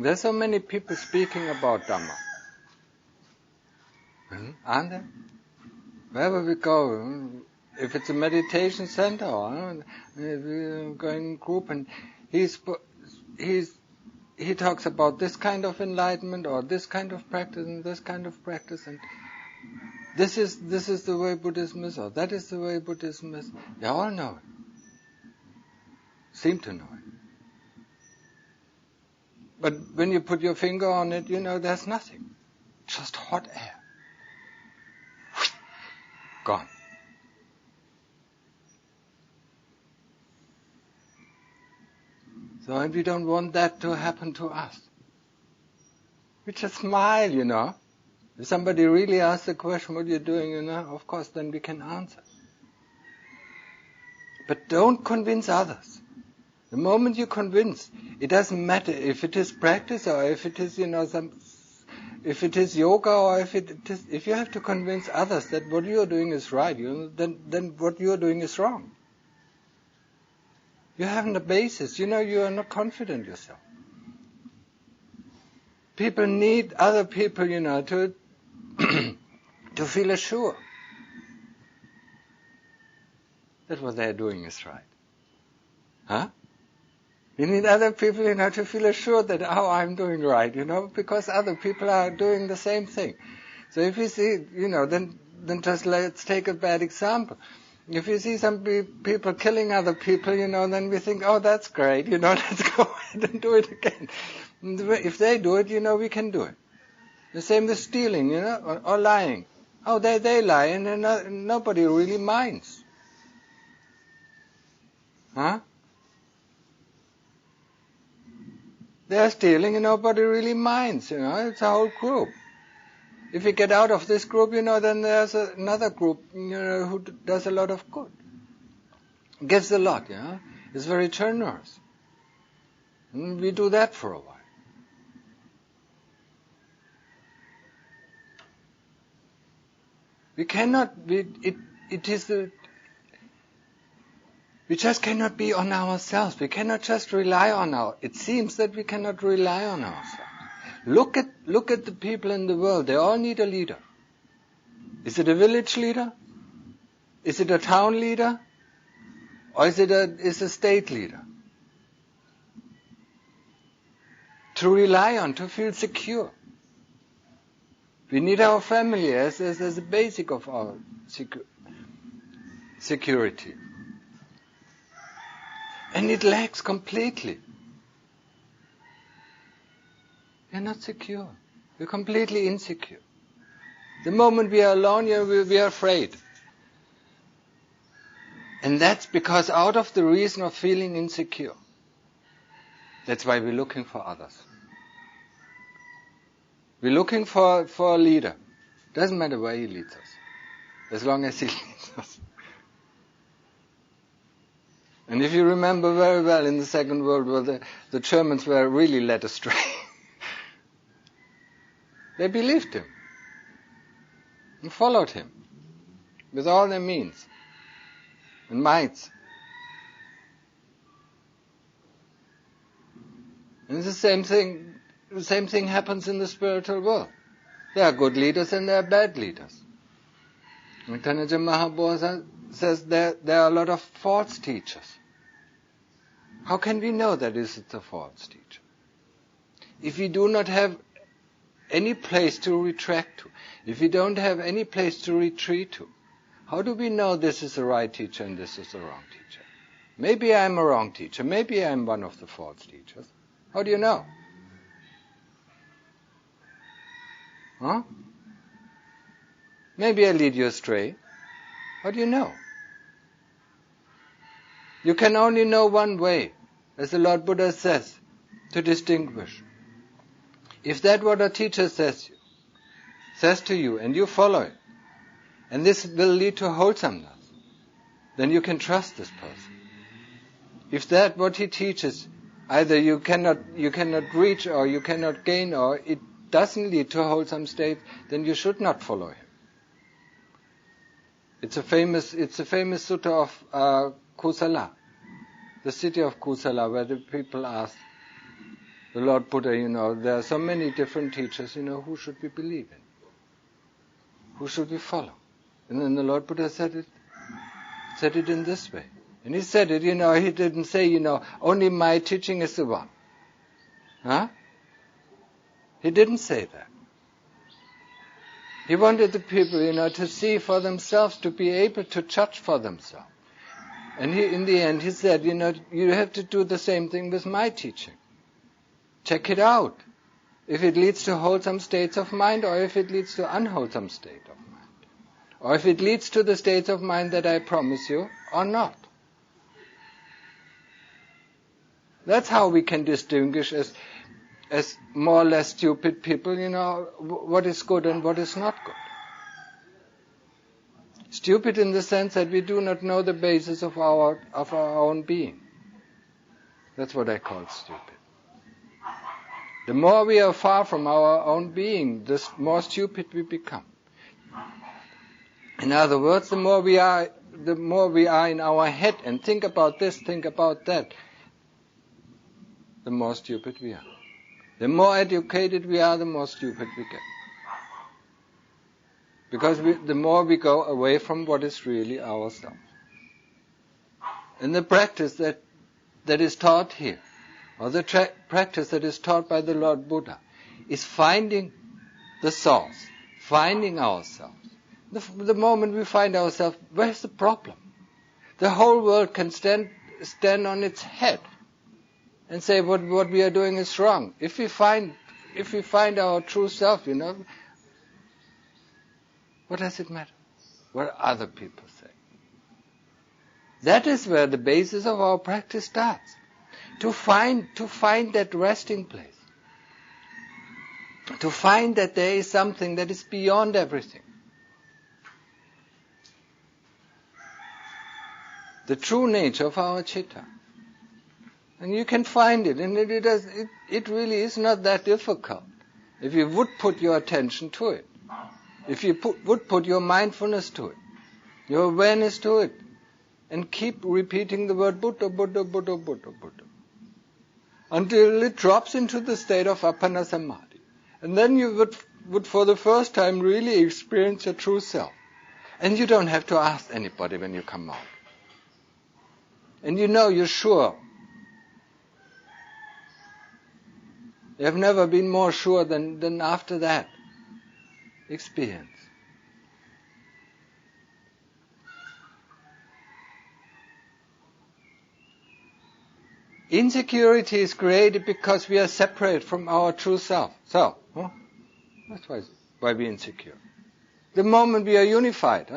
There's so many people speaking about Dhamma. Aren't there? Wherever we go, if it's a meditation center, or we're going in group, and he talks about this kind of enlightenment, or this kind of practice, and this kind of practice, and this is the way Buddhism is, or that is the way Buddhism is. They all know it. Seem to know it. But when you put your finger on it, there's nothing. Just hot air. Gone. So, and we don't want that to happen to us. We just smile, If somebody really asks the question, what are you doing, of course, then we can answer. But don't convince others. The moment you convince, it doesn't matter if it is practice or if it is, if it is yoga or if you have to convince others that what you are doing is right, then what you are doing is wrong. You haven't a basis. You are not confident yourself. People need other people, to to feel assured that what they are doing is right. Huh? You need other people, to feel assured that, I'm doing right, because other people are doing the same thing. So if you see, then just let's take a bad example. If you see some people killing other people, then we think, that's great, let's go ahead and do it again. If they do it, we can do it. The same with stealing, or lying. They lie and then nobody really minds. Huh? They're stealing and nobody really minds, it's a whole group. If we get out of this group, then there's another group, who does a lot of good. Gives a lot, It's very generous. And we do that for a while. We cannot, we just cannot be on ourselves. We cannot just rely on it seems that we cannot rely on ourselves. Look at the people in the world. They all need a leader. Is it a village leader? Is it a town leader? Or is it a state leader? To rely on, to feel secure. We need our family as a basic of our security. And it lacks completely. We're not secure. We're completely insecure. The moment we are alone, we are afraid. And that's because out of the reason of feeling insecure. That's why we're looking for others. We're looking for a leader. Doesn't matter where he leads us, as long as he leads us. And if you remember very well, in the Second World War, the Germans were really led astray. They believed him and followed him with all their means and mights. And the same thing happens in the spiritual world. There are good leaders and there are bad leaders. And Tanaja Mahabodhi says there are a lot of false teachers. How can we know that this is a false teacher? If we do not have any place to retract to, if we don't have any place to retreat to, how do we know this is the right teacher and this is the wrong teacher? Maybe I'm a wrong teacher. Maybe I'm one of the false teachers. How do you know? Huh? Maybe I lead you astray. How do you know? You can only know one way, as the Lord Buddha says, to distinguish. If that what a teacher says to you, and you follow it, and this will lead to wholesomeness, then you can trust this person. If that what he teaches, either you cannot reach or you cannot gain, or it doesn't lead to a wholesome state, then you should not follow him. It's a famous sutta of Kusala, the city of Kusala, where the people ask, the Lord Buddha, there are so many different teachers, who should we believe in? Who should we follow? And then the Lord Buddha said it in this way. And he said it, he didn't say, only my teaching is the one. Huh? He didn't say that. He wanted the people, to see for themselves, to be able to judge for themselves. And in the end, he said, you have to do the same thing with my teaching. Check it out. If it leads to wholesome states of mind, or if it leads to unwholesome state of mind. Or if it leads to the states of mind that I promise you, or not. That's how we can distinguish as more or less stupid people, what is good and what is not good. Stupid in the sense that we do not know the basis of our own being. That's what I call stupid. The more we are far from our own being, the more stupid we become. In other words, the more we are in our head and think about this, think about that, the more stupid we are. The more educated we are, the more stupid we get. Because the more we go away from what is really ourselves. And the practice that is taught here, or the practice that is taught by the Lord Buddha, is finding the source, finding ourselves. The moment we find ourselves, where's the problem? The whole world can stand on its head and say what we are doing is wrong. If we find our true self, what does it matter? What other people say? That is where the basis of our practice starts. To find that resting place. To find that there is something that is beyond everything. The true nature of our citta. And you can find it, and it really is not that difficult. If you would put your attention to it. If you would put your mindfulness to it. Your awareness to it. And keep repeating the word Buddha, Buddha, Buddha, Buddha, Buddha. Until it drops into the state of Appana Samadhi. And then you would for the first time really experience your true self. And you don't have to ask anybody when you come out. And you're sure. You have never been more sure than after that experience. Insecurity is created because we are separate from our true self. So, that's why we're insecure. The moment we are unified,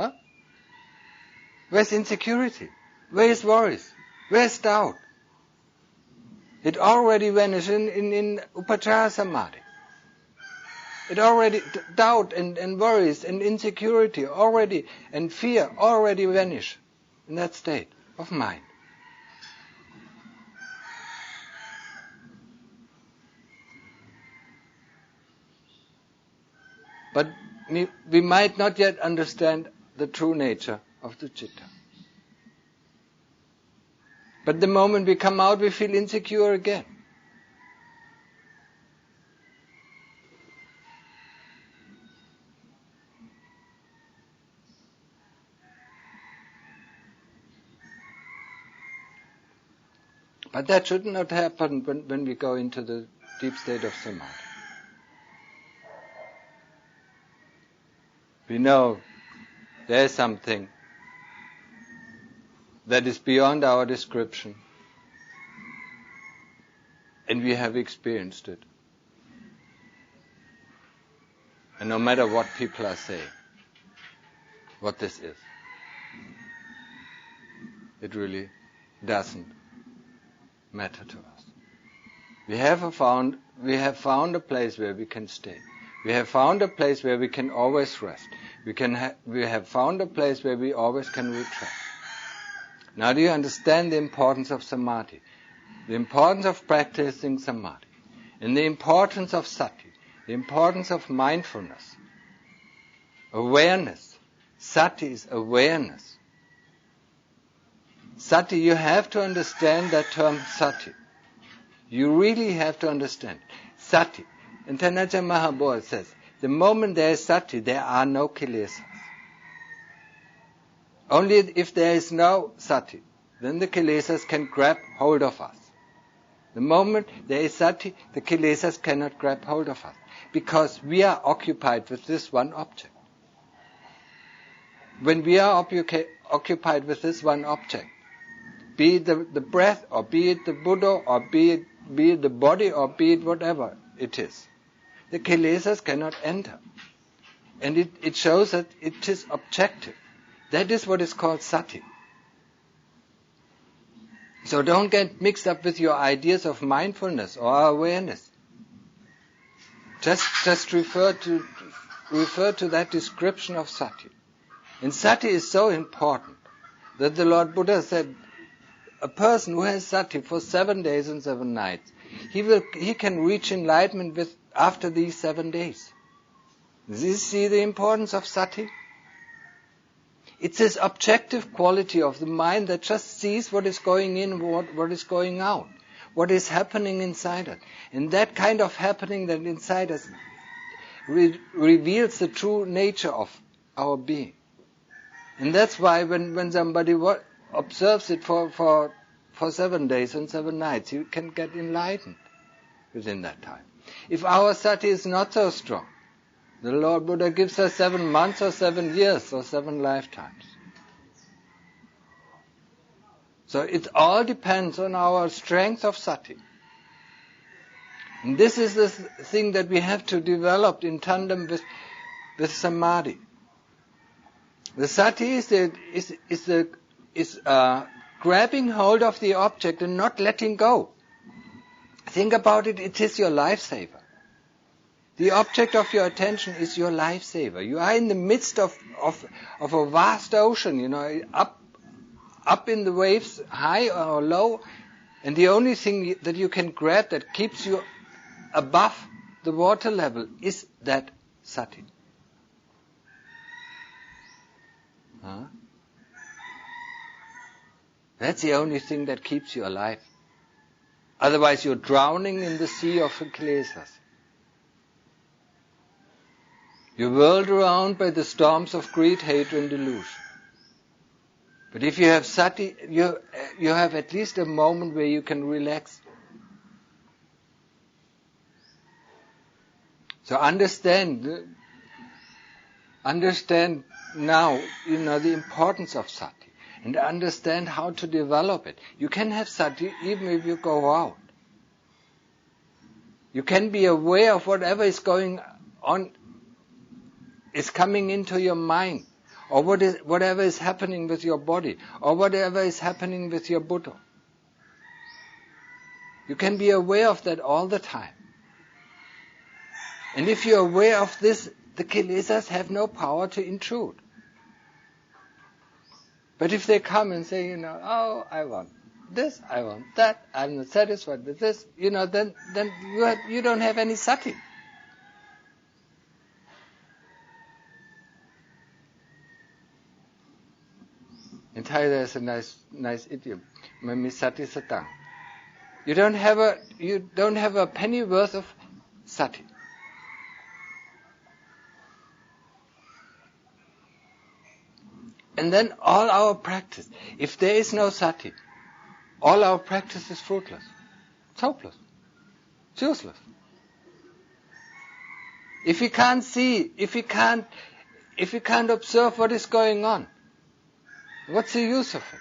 where's insecurity? Where's worries? Where's doubt? It already vanished in Upachara Samadhi. It already, doubt and worries and insecurity already, and fear already vanish in that state of mind. But we might not yet understand the true nature of the citta. But the moment we come out, we feel insecure again. But that should not happen when we go into the deep state of samadhi. We know there is something that is beyond our description, and we have experienced it. And no matter what people are saying, what this is, it really doesn't matter to us. We have found a place where we can stay. We have found a place where we can always rest. We have found a place where we always can retract. Now do you understand the importance of samadhi? The importance of practicing samadhi. And the importance of sati. The importance of mindfulness. Awareness. Sati is awareness. Sati, you have to understand that term sati. You really have to understand. Sati. And Tanaja Mahabodha says, the moment there is sati, there are no kilesas. Only if there is no sati, then the kilesas can grab hold of us. The moment there is sati, the kilesas cannot grab hold of us, because we are occupied with this one object. When we are occupied with this one object, be it the breath, or be it the Buddha, or be it the body, or be it whatever it is, the kilesas cannot enter. And it shows that it is objective. That is what is called sati. So don't get mixed up with your ideas of mindfulness or awareness. Just refer to that description of sati. And sati is so important that the Lord Buddha said, a person who has sati for 7 days and 7 nights, he can reach enlightenment after these 7 days. Do you see the importance of sati? It's this objective quality of the mind that just sees what is going in, what is going out, what is happening inside us. And that kind of happening that inside us reveals the true nature of our being. And that's why when somebody observes it for 7 days and 7 nights, you can get enlightened within that time. If our sati is not so strong, the Lord Buddha gives us 7 months or 7 years or 7 lifetimes. So it all depends on our strength of sati. And this is the thing that we have to develop in tandem with samadhi. The sati is grabbing hold of the object and not letting go. Think about it, it is your lifesaver. The object of your attention is your lifesaver. You are in the midst of a vast ocean, up in the waves, high or low, and the only thing that you can grab that keeps you above the water level is that sati. That's the only thing that keeps you alive. Otherwise you're drowning in the sea of kilesas. You're whirled around by the storms of greed, hatred, and delusion. But if you have sati, you have at least a moment where you can relax. So understand now, the importance of sati, and understand how to develop it. You can have sati even if you go out. You can be aware of whatever is going on, is coming into your mind, or whatever is happening with your body, or whatever is happening with your Buddha. You can be aware of that all the time. And if you're aware of this, the kilesas have no power to intrude. But if they come and say, I want this, I want that, I'm not satisfied with this, then you don't have any sati. In Thai there's a nice idiom, sati satang. You don't have a penny worth of sati. And then all our practice, if there is no sati, all our practice is fruitless. It's hopeless. It's useless. If we can't see, if we can't observe what is going on, what's the use of it?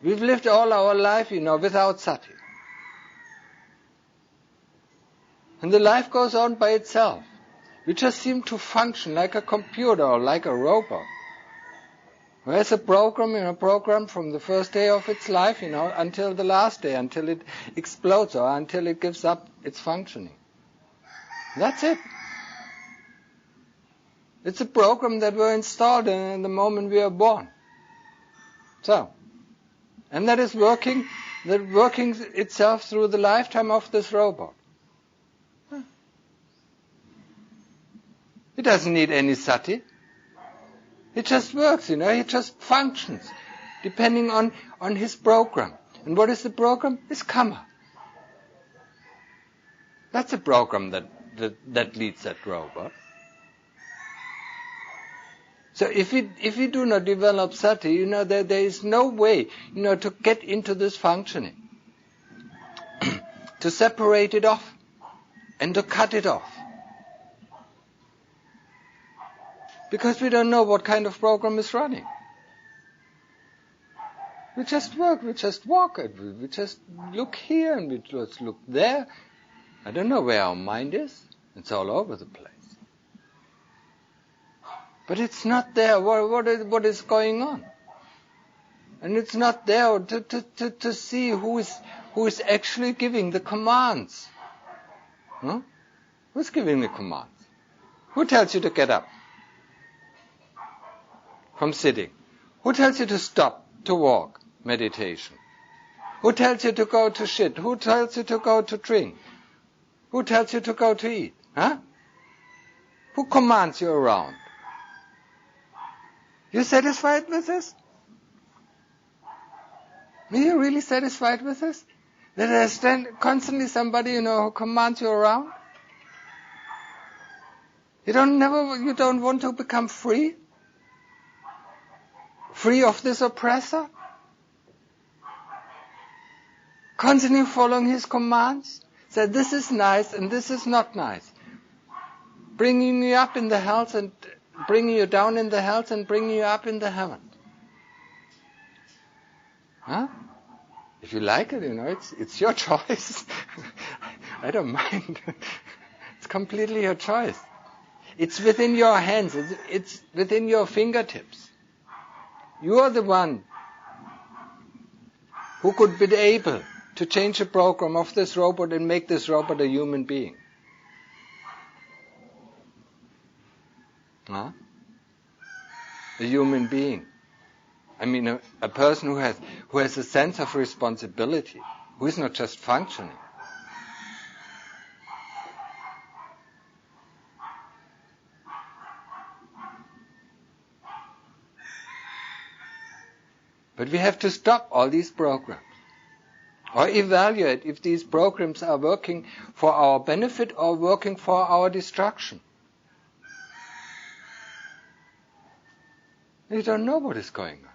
We've lived all our life, without sati. And the life goes on by itself. We just seem to function like a computer or like a robot. Whereas a program from the first day of its life, until the last day, until it explodes or until it gives up its functioning. That's it. It's a program that were installed in the moment we are born. So, and that is working itself through the lifetime of this robot. It doesn't need any sati. It just works, it just functions, depending on his program. And what is the program? It's karma. That's a program that leads that robot. So if we do not develop sati, there is no way, to get into this functioning, to separate it off and to cut it off. Because we don't know what kind of program is running. We just work, we just walk, we just look here and we just look there. I don't know where our mind is. It's all over the place. But it's not there. What is going on? And it's not there to see who is actually giving the commands. Huh? Who's giving the commands? Who tells you to get up from sitting? Who tells you to stop, to walk, meditation? Who tells you to go to shit? Who tells you to go to drink? Who tells you to go to eat? Huh? Who commands you around? You satisfied with this? Are you really satisfied with this? That there's constantly somebody, who commands you around? You don't want to become free? Free of this oppressor? Constantly following his commands? Say, this is nice and this is not nice. Bringing you up in the hells and bringing you down in the hells and bringing you up in the heavens. Huh? If you like it, it's your choice. I don't mind. It's completely your choice. It's within your hands. It's within your fingertips. You are the one who could be able to change the program of this robot and make this robot a human being. Huh? A human being. I mean, a person who has a sense of responsibility, who is not just functioning. But we have to stop all these programs, or evaluate if these programs are working for our benefit or working for our destruction. You don't know what is going on.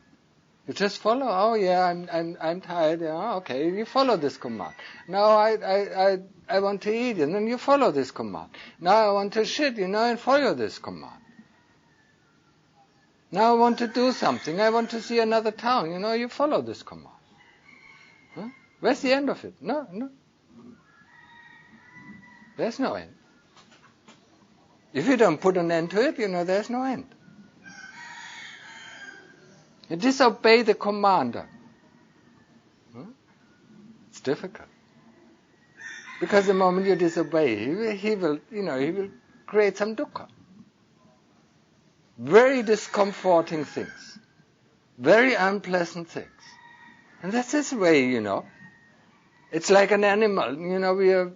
You just follow. Oh yeah, I'm tired. Yeah, okay, you follow this command. Now I want to eat, and then you follow this command. Now I want to shit, and follow this command. Now I want to do something. I want to see another town. You follow this command. Huh? Where's the end of it? No. There's no end. If you don't put an end to it, there's no end. You disobey the commander. It's difficult. Because the moment you disobey, he will create some dukkha. Very discomforting things. Very unpleasant things. And that's his way, It's like an animal. We are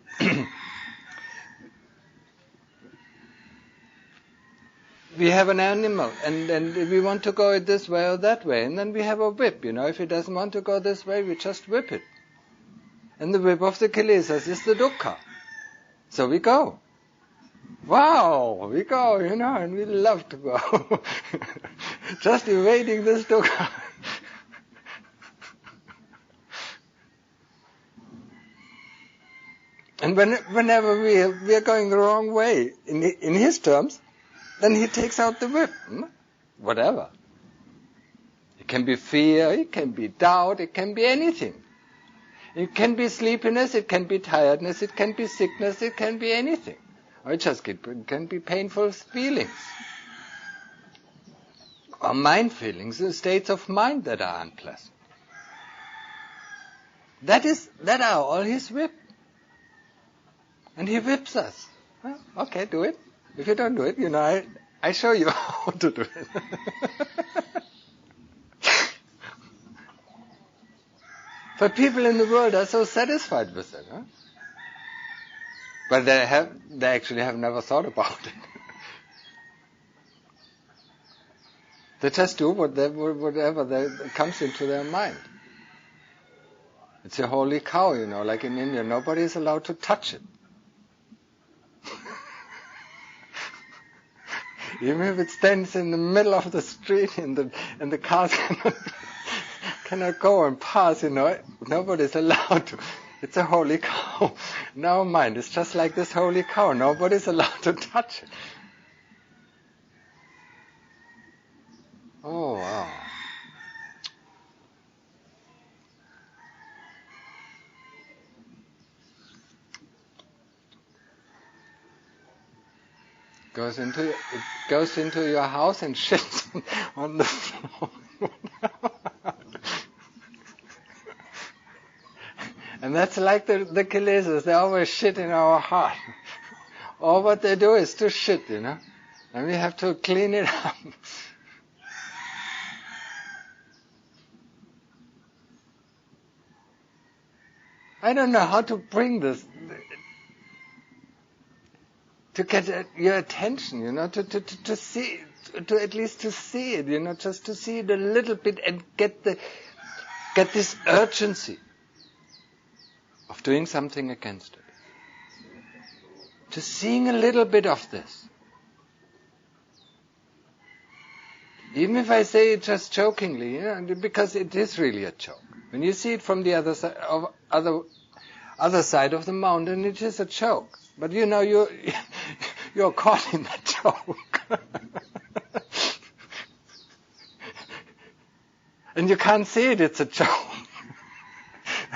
we have an animal, and we want to go this way or that way, and then we have a whip, If he doesn't want to go this way, we just whip it. And the whip of the kilesas is the dukkha. So we go. Wow, we go, and we love to go. Just evading this dukkha. And whenever we are going the wrong way, in his terms, then he takes out the whip. Whatever. It can be fear, it can be doubt, it can be anything. It can be sleepiness, it can be tiredness, it can be sickness, it can be anything. Or it can be painful feelings. Or mind feelings, states of mind that are unpleasant. That are all his whip. And he whips us. Well, okay, do it. If you don't do it, I show you how to do it. But people in the world are so satisfied with it, huh? But they actually have never thought about it. They just do whatever comes into their mind. It's a holy cow, like in India. Nobody is allowed to touch it. Even if it stands in the middle of the street and the cars cannot go and pass, nobody's allowed to. It's a holy cow. In our mind, it's just like this holy cow. Nobody's allowed to touch it. Oh, wow. It goes into your house and shits on the floor. And that's like the kilesas. They always shit in our heart. All what they do is to shit, And we have to clean it up. I don't know how to bring this to get your attention, to see, to at least to see it, just to see it a little bit and get this urgency of doing something against it. To seeing a little bit of this. Even if I say it just jokingly, because it is really a joke. When you see it from the other side of the mountain, it is a joke. But you're caught in that joke. And you can't see it's a joke.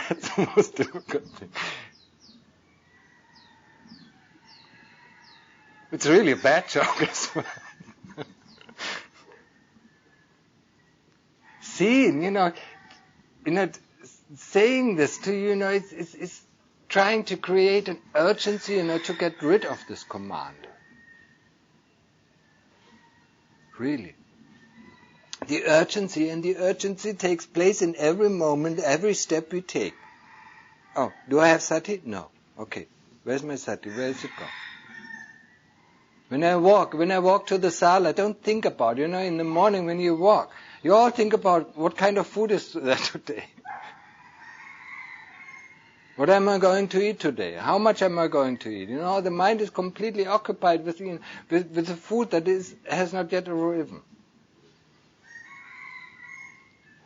That's the most difficult thing. It's really a bad joke as well. Seeing, saying this to you, it's trying to create an urgency, to get rid of this command. Really. The urgency takes place in every moment, every step we take. Oh, do I have sati? No. Okay. Where's my sati? Where is it gone? When I walk to the sala, don't think about, in the morning when you walk, you all think about what kind of food is there today. What am I going to eat today? How much am I going to eat? The mind is completely occupied with the food that has not yet arrived.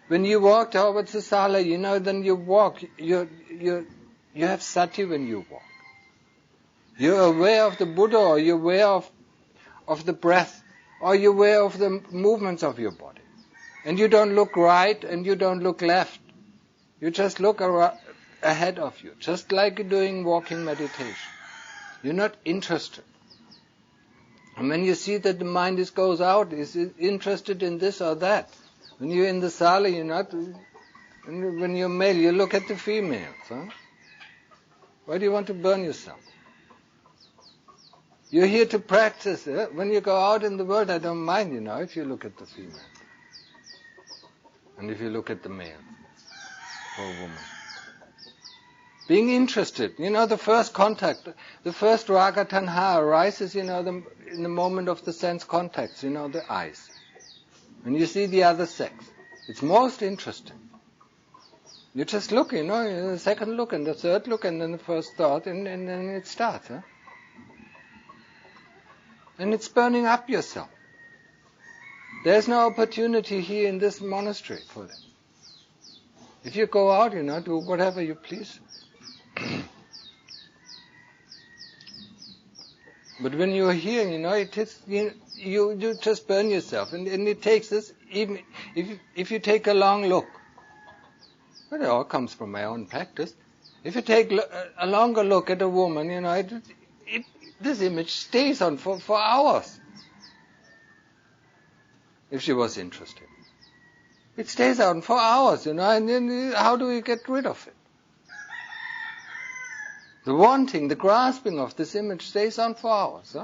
When you walk towards the sala, then you walk. You have sati when you walk. You're aware of the Buddha, or you're aware of the breath, or you're aware of the movements of your body. And you don't look right and you don't look left. You just look ahead of you, just like you're doing walking meditation. You're not interested. And when you see that the mind goes out, is interested in this or that. When you're in the sala, you're not. When you're male, you look at the females. Why do you want to burn yourself? You're here to practice. When you go out in the world, I don't mind, if you look at the female. And if you look at the male, or a woman. Being interested, the first contact, the first raga tanha arises, in the moment of the sense contacts, the eyes. When you see the other sex, it's most interesting. You just look, the second look and the third look and then the first thought, and then it starts. And it's burning up yourself. There's no opportunity here in this monastery for that. If you go out, do whatever you please. But when you're here, it is, you just burn yourself. And it takes this, even if you take a long look. But it all comes from my own practice. If you take a longer look at a woman, this image stays on for hours. If she was interested. It stays on for hours, and then how do we get rid of it? The wanting, the grasping of this image stays on for hours.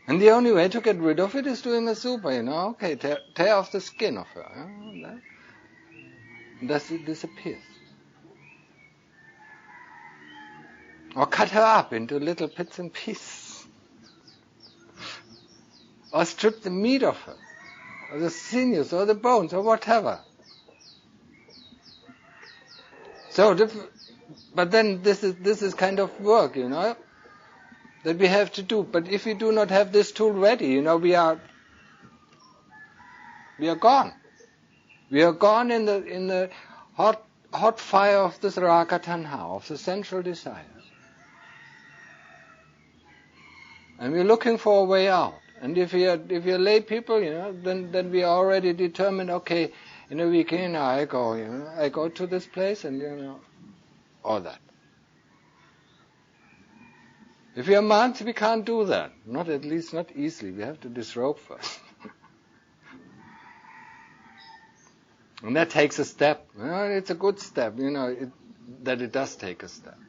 And the only way to get rid of it is doing a supa, Okay, tear off the skin of her. And thus it disappears. Or cut her up into little bits and pieces. Or strip the meat of her. Or the sinews, or the bones, or whatever. So But then this is kind of work, that we have to do. But if we do not have this tool ready, we are gone. We are gone in the hot fire of this raga tanha, of the sensual desires. And we're looking for a way out. And if you're lay people, then we are already determined, okay, in a weekend I go to this place and, all that. If we are monks, we can't do that. At least not easily. We have to disrobe first. And that takes a step. It's a good step, that it does take a step.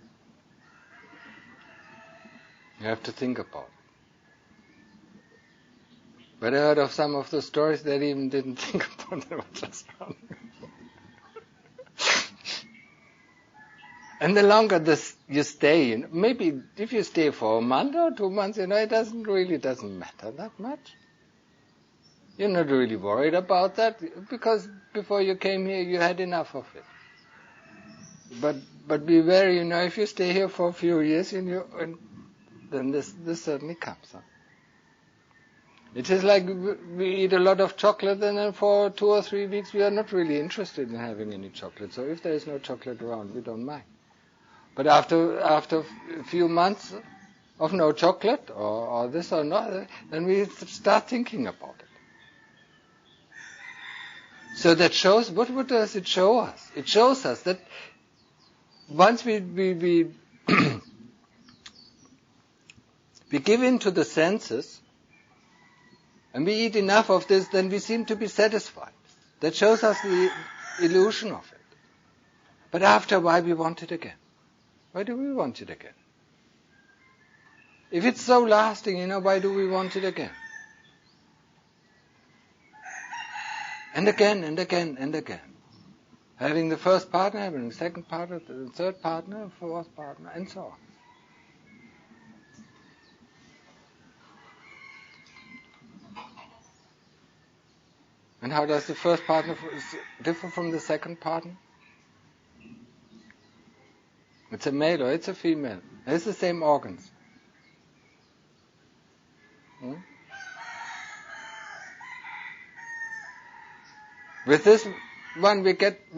You have to think about it. But I heard of some of the stories that even didn't think about it. They were just running. And the longer you stay, maybe if you stay for a month or 2 months, it doesn't matter that much. You're not really worried about that because before you came here, you had enough of it. But be wary, if you stay here for a few years, then this certainly comes. Huh? It is like we eat a lot of chocolate, and then for 2 or 3 weeks we are not really interested in having any chocolate. So if there is no chocolate around, we don't mind. But after a few months of no chocolate, or this or not, then we start thinking about it. So that shows, what does it show us? It shows us that once we give in to the senses, and we eat enough of this, then we seem to be satisfied. That shows us the illusion of it. But after a while we want it again. Why do we want it again? If it's so lasting, why do we want it again? And again, and again, and again. Having the first partner, having the second partner, the third partner, fourth partner, and so on. And how does the first partner differ from the second partner? It's a male or it's a female. It's the same organs. With this one we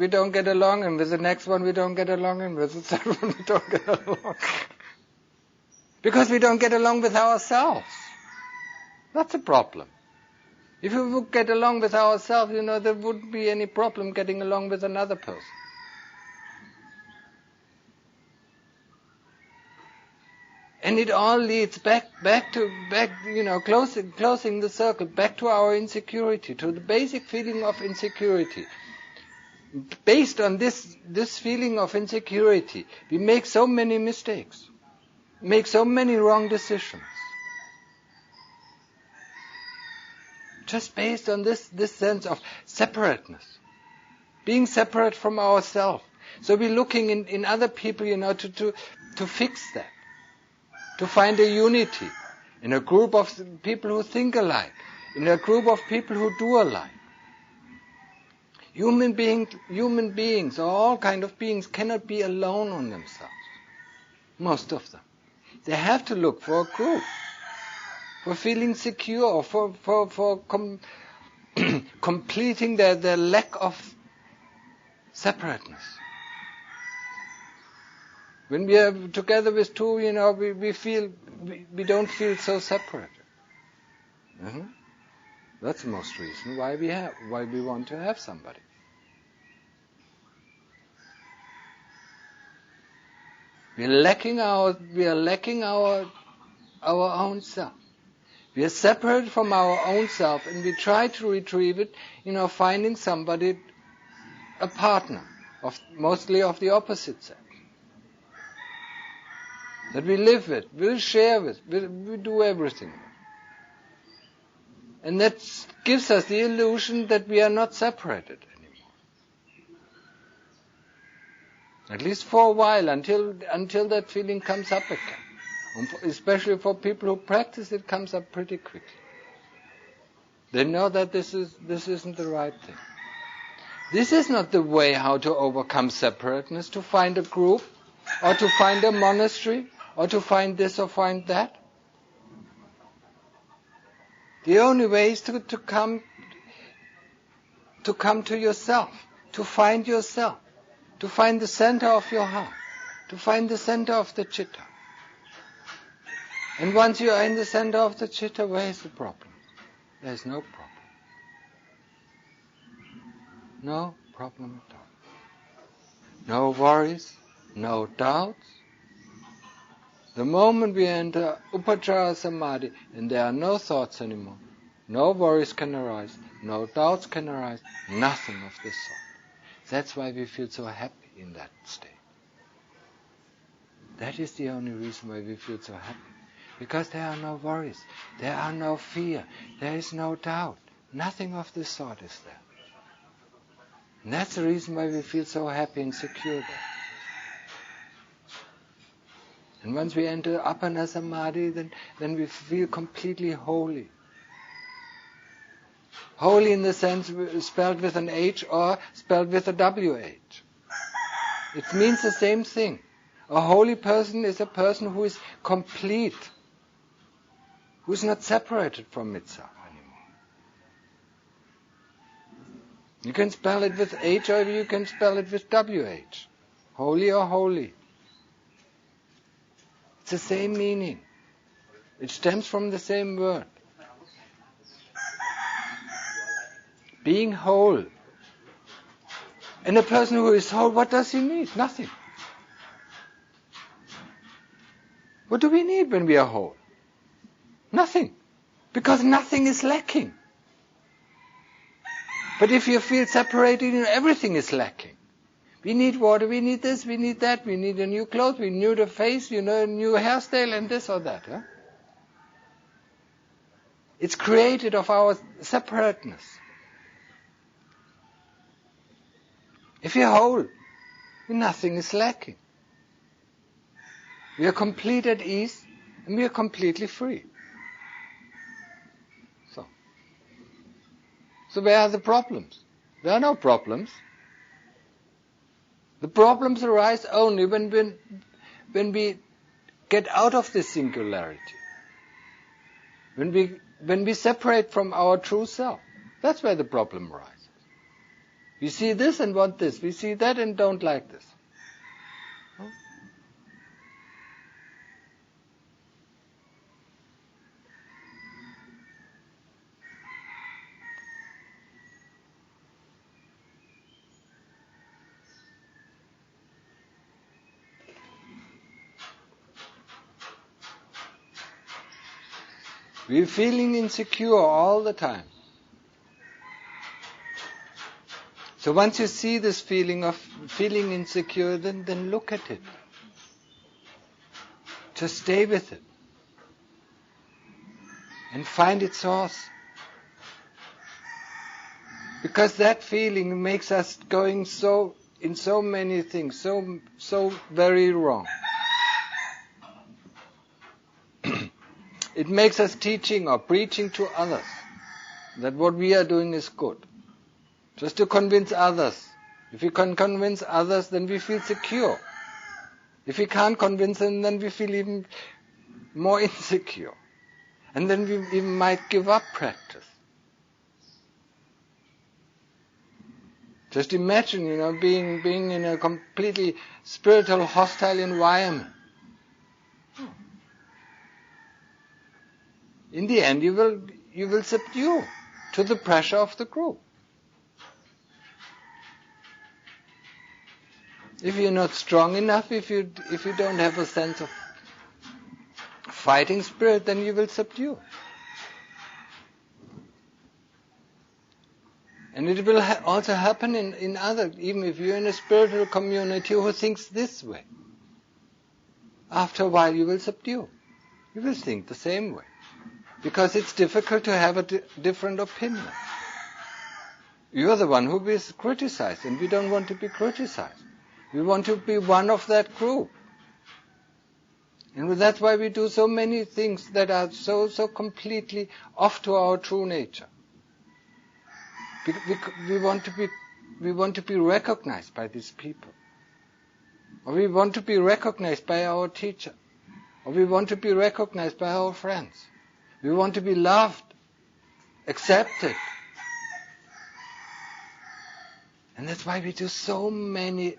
don't get along, and with the next one we don't get along, and with the third one we don't get along. Because we don't get along with ourselves. That's a problem. If we would get along with ourselves, there wouldn't be any problem getting along with another person. And it all leads back, closing the circle, back to our insecurity, to the basic feeling of insecurity. Based on this feeling of insecurity, we make so many mistakes, make so many wrong decisions. Just based on this sense of separateness, being separate from ourselves. So we're looking in other people, to fix that, to find a unity in a group of people who think alike, in a group of people who do alike. Human beings, or all kind of beings, cannot be alone on themselves. Most of them, they have to look for a group. For feeling secure, for completing their lack of separateness. When we are together with two, we don't feel so separated. That's the most reason why we want to have somebody. We are lacking our own self. We are separate from our own self, and we try to retrieve it, finding somebody, a partner, mostly of the opposite sex, that we live with, we'll share with, we do everything with. And that gives us the illusion that we are not separated anymore. At least for a while, until that feeling comes up again. Especially for people who practice, it comes up pretty quickly. They know that this isn't the right thing. This is not the way how to overcome separateness, to find a group or to find a monastery, or to find this or find that. The only way is to come to yourself, to find yourself, to find the center of your heart, to find the center of the chitta. And once you are in the center of the chitta, where is the problem? There is no problem. No problem at all. No worries, no doubts. The moment we enter Upachara Samadhi, and there are no thoughts anymore, no worries can arise, no doubts can arise, nothing of this sort. That's why we feel so happy in that state. That is the only reason why we feel so happy. Because there are no worries, there are no fear, there is no doubt. Nothing of this sort is there. And that's the reason why we feel so happy and secure there. And once we enter Appana Samadhi, then we feel completely holy. Holy in the sense spelled with an H or spelled with a WH. It means the same thing. A holy person is a person who is complete, who is not separated from itself anymore. You can spell it with H or you can spell it with WH. Holy or holy. It's the same meaning. It stems from the same word. Being whole. And a person who is whole, what does he need? Nothing. What do we need when we are whole? Nothing. Because nothing is lacking. But if you feel separated, everything is lacking. We need water, we need this, we need that, we need a new clothes, we need a face, a new hairstyle and this or that. Huh? It's created of our separateness. If you're whole, nothing is lacking. We are complete at ease and we are completely free. So where are the problems? There are no problems. The problems arise only when we get out of this singularity. When we separate from our true self. That's where the problem arises. We see this and want this. We see that and don't like this. We're feeling insecure all the time. So once you see this feeling of feeling insecure, then look at it. Just stay with it. And find its source. Because that feeling makes us going in so many things, so very wrong. It makes us teaching or preaching to others that what we are doing is good. Just to convince others. If we can convince others, then we feel secure. If we can't convince them, then we feel even more insecure. And then we even might give up practice. Just imagine, being in a completely spiritual, hostile environment. In the end, you will subdue to the pressure of the group. If you're not strong enough, if you don't have a sense of fighting spirit, then you will subdue. And it will also happen in other, even if you're in a spiritual community who thinks this way. After a while, you will subdue. You will think the same way. Because it's difficult to have a different opinion. You're the one who is criticized, and we don't want to be criticized. We want to be one of that group. And that's why we do so many things that are so completely off to our true nature. We want to be recognized by these people. Or we want to be recognized by our teacher. Or we want to be recognized by our friends. We want to be loved, accepted. And that's why we do so many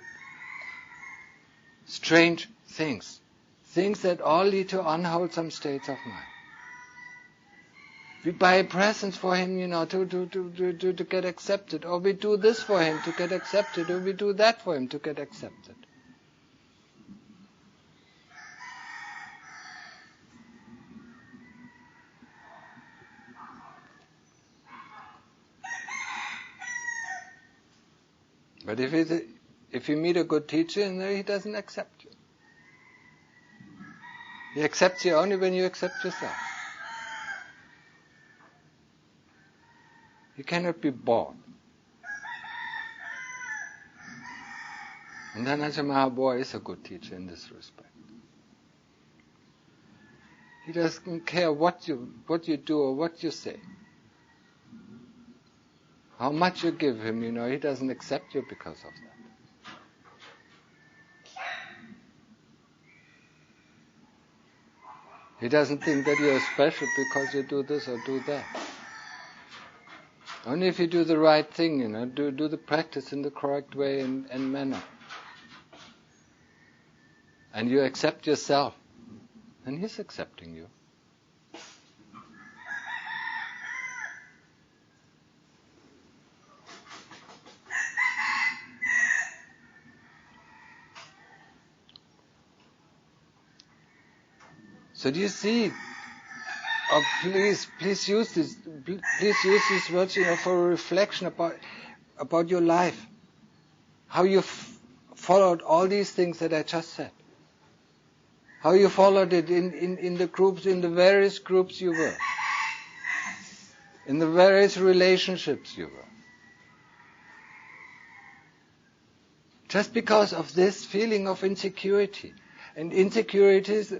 strange things. Things that all lead to unwholesome states of mind. We buy presents for him, to get accepted. Or we do this for him to get accepted. Or we do that for him to get accepted. But if you meet a good teacher, he doesn't accept you. He accepts you only when you accept yourself. You cannot be bought. And Dhamma Mahabodhi is a good teacher in this respect. He doesn't care what you do or what you say. How much you give him, he doesn't accept you because of that. He doesn't think that you're special because you do this or do that. Only if you do the right thing, do the practice in the correct way and manner. And you accept yourself, then he's accepting you. So do you see? Oh, please use this. Please use these words, for a reflection about your life. How you followed all these things that I just said. How you followed it in the groups, in the various groups you were, in the various relationships you were. Just because of this feeling of insecurity. And insecurities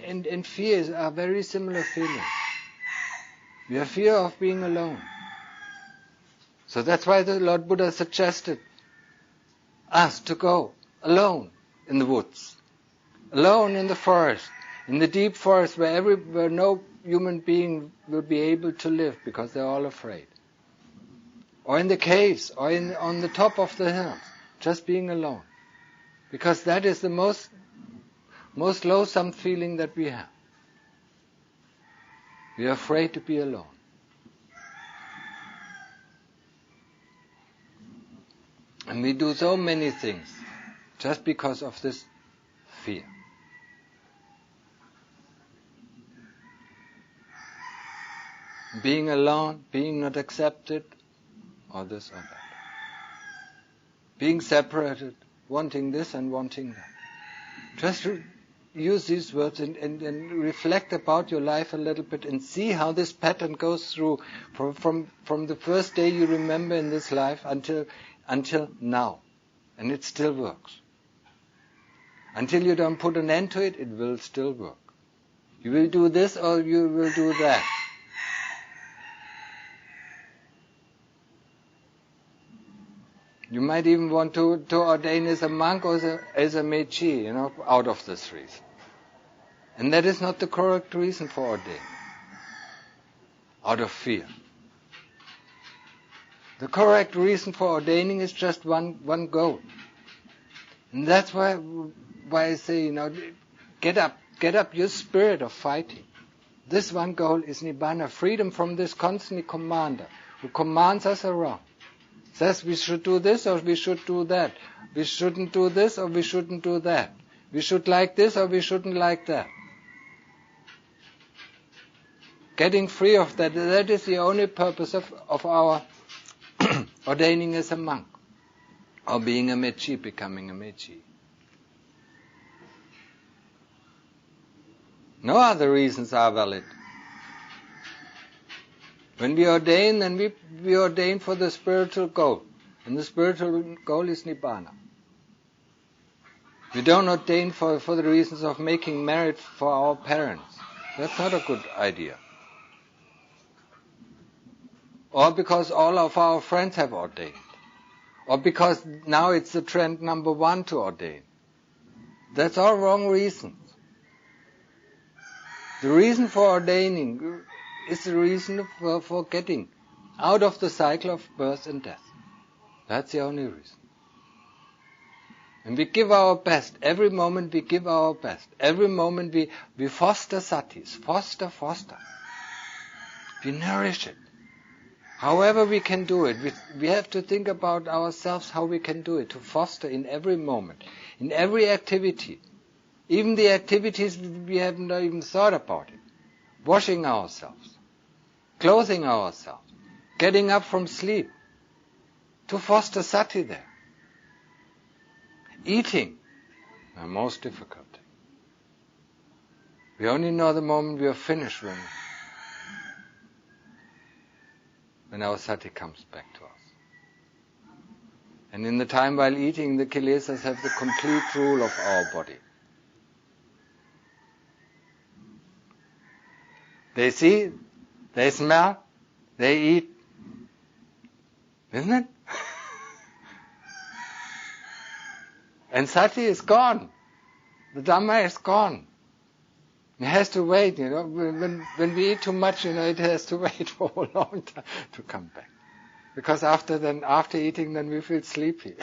and fears are very similar feelings. We have fear of being alone. So that's why the Lord Buddha suggested us to go alone in the woods, alone in the forest, in the deep forest where no human being will be able to live because they're all afraid. Or in the caves, or on the top of the hills, just being alone. Because that is the most loathsome feeling that we have. We are afraid to be alone. And we do so many things just because of this fear. Being alone, being not accepted, or this or that. Being separated, wanting this and wanting that. Just use these words and reflect about your life a little bit and see how this pattern goes through from the first day you remember in this life until now. And it still works. Until you don't put an end to it, it will still work. You will do this or you will do that. You might even want to ordain as a monk or as a mechi, out of this reason. And that is not the correct reason for ordaining. Out of fear. The correct reason for ordaining is just one goal. And that's why I say, get up your spirit of fighting. This one goal is Nibbana, freedom from this constant commander who commands us around. Says we should do this or we should do that. We shouldn't do this or we shouldn't do that. We should like this or we shouldn't like that. Getting free of that is the only purpose of our ordaining as a monk. Or being a mechi, becoming a mechi. No other reasons are valid. When we ordain, then we ordain for the spiritual goal. And the spiritual goal is Nibbana. We don't ordain for the reasons of making merit for our parents. That's not a good idea. Or because all of our friends have ordained. Or because now it's the trend number one to ordain. That's all wrong reasons. The reason for ordaining is the reason for getting out of the cycle of birth and death. That's the only reason. And we give our best. Every moment we give our best. Every moment we foster satis. Foster. We nourish it. However we can do it. We have to think about ourselves how we can do it. To foster in every moment. In every activity. Even the activities we haven't even thought about it. Washing ourselves. Clothing ourselves. Getting up from sleep. To foster sati there. Eating, the most difficult thing. We only know the moment we are finished when our sati comes back to us. And in the time while eating, the kilesas have the complete rule of our body. They see, they smell, they eat. Isn't it? And sati is gone. The Dhamma is gone. It has to wait, When we eat too much, it has to wait for a long time to come back. Because after eating, then we feel sleepy.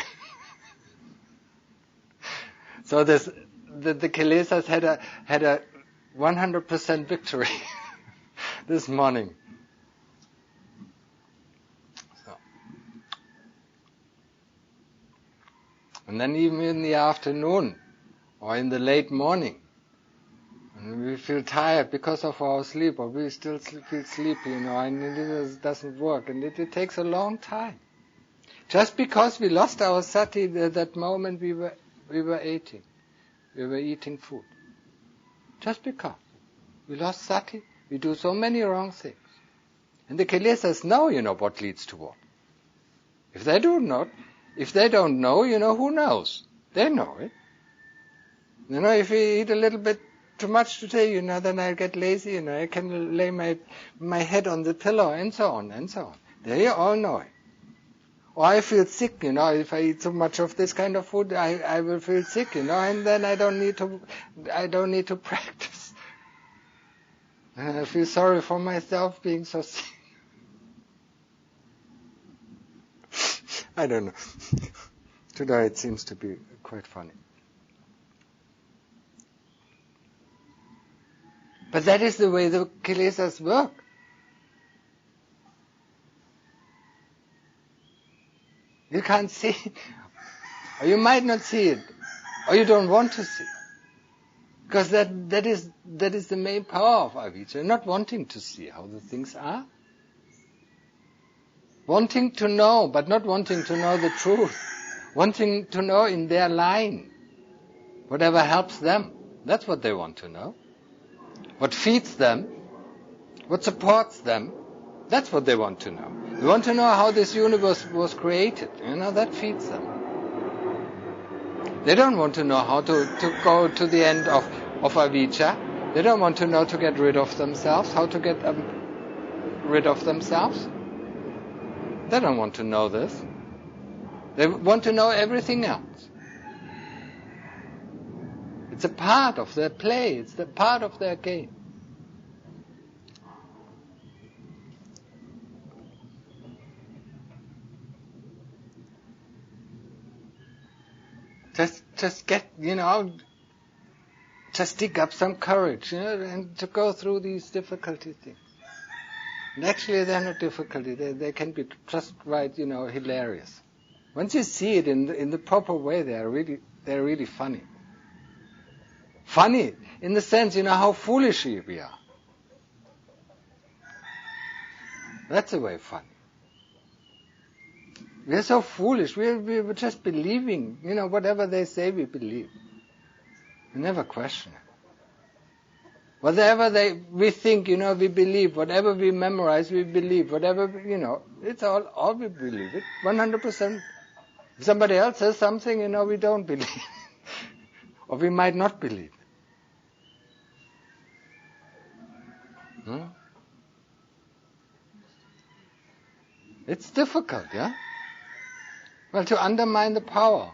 So the kilesas had a 100% victory this morning. And then even in the afternoon or in the late morning, when we feel tired because of our sleep, or we still feel sleepy, and it doesn't work, and it takes a long time. Just because we lost our sati that moment we were eating. We were eating food. Just because. We lost sati, we do so many wrong things. And the kilesas know, what leads to what. If they don't know, who knows? They know it. If we eat a little bit too much today, then I'll get lazy, I can lay my head on the pillow, and so on, and so on. They all know it. Or I feel sick, if I eat too much of this kind of food, I will feel sick, and then I don't need to practice. And I feel sorry for myself being so sick. I don't know. Today it seems to be quite funny. But that is the way the kilesas work. You can't see it. Or you might not see it. Or you don't want to see it. Because that is the main power of avijja. Not wanting to see how the things are. Wanting to know, but not wanting to know the truth. Wanting to know in their line. Whatever helps them. That's what they want to know. What feeds them. What supports them. That's what they want to know. They want to know how this universe was created. That feeds them. They don't want to know how to go to the end of avijja. They don't want to know to get rid of themselves, how to get rid of themselves. They don't want to know this. They want to know everything else. It's a part of their play. It's the part of their game. Just get, just dig up some courage, and to go through these difficulty things. And actually, they're not difficulty. They can be just right, hilarious. Once you see it in the proper way, they're really funny. Funny in the sense, how foolish we are. That's the way funny. We're so foolish. We're just believing. Whatever they say, we believe. We never question it. Whatever we think, we believe. Whatever we memorize, we believe. Whatever, it's all we believe. It 100%. If somebody else says something, we don't believe. Or we might not believe it. It's difficult, yeah? Well, to undermine the power.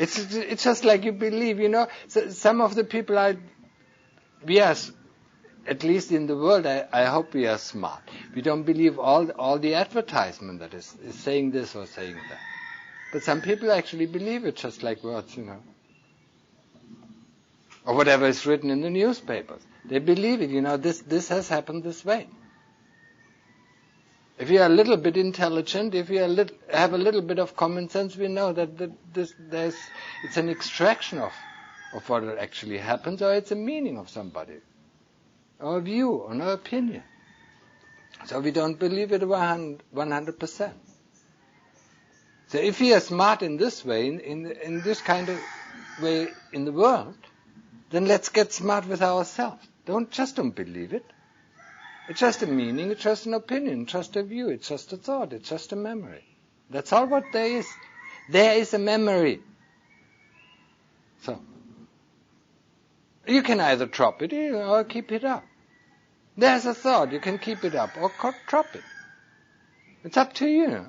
It's just like you believe, some of the people we are, at least in the world, I hope we are smart. We don't believe all the advertisement that is saying this or saying that. But some people actually believe it just like words, Or whatever is written in the newspapers. They believe it, this has happened this way. If you are a little bit intelligent, if you have a little bit of common sense, we know that it's an extraction of what actually happens, or it's a meaning of somebody, or a view, or an opinion. So we don't believe it 100%. So if we are smart in this way, in this kind of way in the world, then let's get smart with ourselves. Don't believe it. It's just a meaning, it's just an opinion, it's just a view, it's just a thought, it's just a memory. That's all what there is. There is a memory. So, you can either drop it or keep it up. There's a thought, you can keep it up or drop it. It's up to you.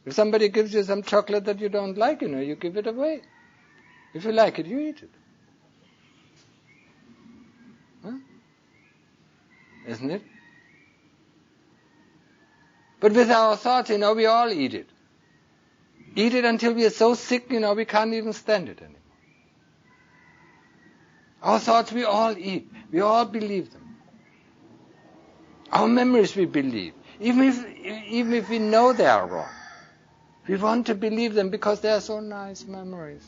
If somebody gives you some chocolate that you don't like, you give it away. If you like it, you eat it. Huh? Isn't it? But with our thoughts, we all eat it. Eat it until we are so sick, we can't even stand it anymore. Our thoughts we all eat. We all believe them. Our memories we believe. Even if we know they are wrong. We want to believe them because they are so nice memories.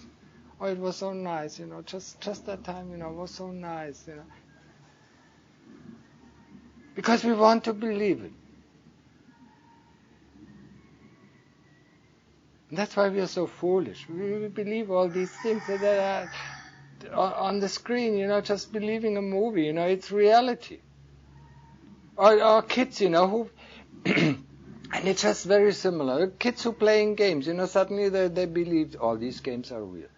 Oh, it was so nice, just that time, was so nice, Because we want to believe it. And that's why we are so foolish. We believe all these things that are on the screen, just believing a movie, it's reality. Or kids, who... and it's just very similar. Kids who playing games, suddenly they believe all these games are real.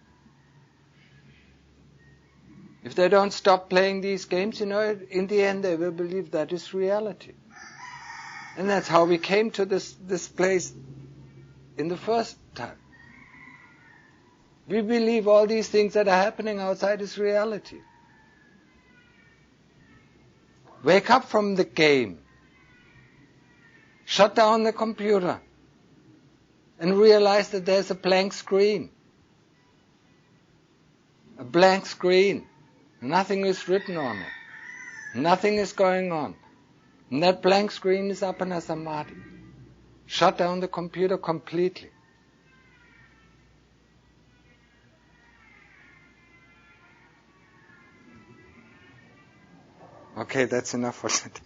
If they don't stop playing these games, in the end they will believe that is reality. And that's how we came to this place in the first time. We believe all these things that are happening outside is reality. Wake up from the game. Shut down the computer. And realize that there's a blank screen. A blank screen. Nothing is written on it. Nothing is going on. And that blank screen is appana samadhi. Shut down the computer completely. Okay, that's enough for today.